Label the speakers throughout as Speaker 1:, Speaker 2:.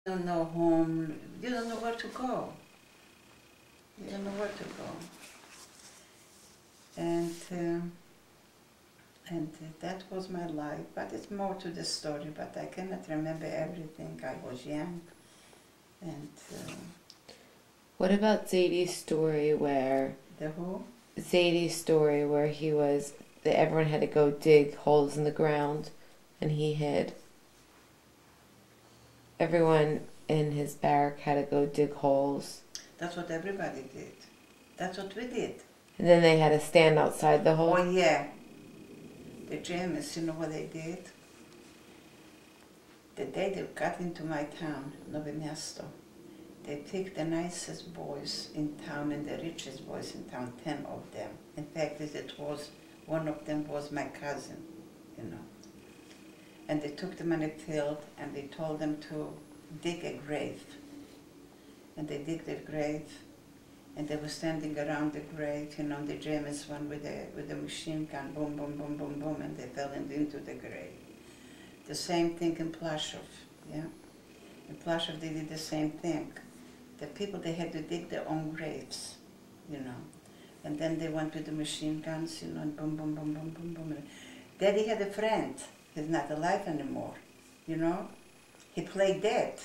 Speaker 1: You don't know home, you don't know where to go. You don't know where to go. And that was my life, but it's more to the story, but I cannot remember everything. I was young. And
Speaker 2: what about Zadie's story where...
Speaker 1: The who?
Speaker 2: Zadie's story where he was... that everyone had to go dig holes in the ground and he hid. Everyone in his barrack had to go dig holes.
Speaker 1: That's what everybody did. That's what we did.
Speaker 2: And then they had to stand outside the hole?
Speaker 1: Oh yeah. The Germans, you know what they did? The day they got into my town, Nowe Miasto, they picked the nicest boys in town and the richest boys in town, 10 of them. In fact, one of them was my cousin, you know. And they took them in a field and they told them to dig a grave. And they dig the grave and they were standing around the grave, you know, the Germans one with the machine gun, boom, boom, boom, boom, boom, and they fell into the grave. The same thing in Plaszów, yeah? In Plaszów they did the same thing. The people, they had to dig their own graves, you know. And then they went with the machine guns, you know, and boom, boom, boom, boom, boom, boom. Daddy had a friend. He's not alive anymore, you know. He played dead.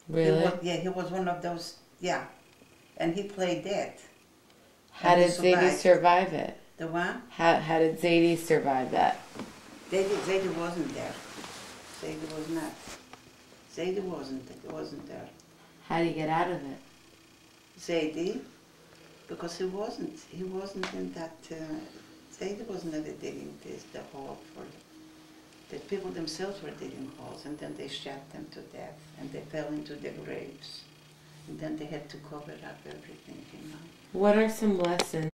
Speaker 2: Really?
Speaker 1: He was one of those, yeah. And he played dead.
Speaker 2: How did Zadie survive it?
Speaker 1: The what?
Speaker 2: How did Zadie survive that?
Speaker 1: Zadie wasn't there. Zadie was not. Zadie wasn't there.
Speaker 2: How did he get out of it?
Speaker 1: Zadie, because he wasn't in that, Zadie was never digging the hole for the people themselves were digging holes, and then they shot them to death, and they fell into the graves. And then they had to cover up everything, you know.
Speaker 2: What are some lessons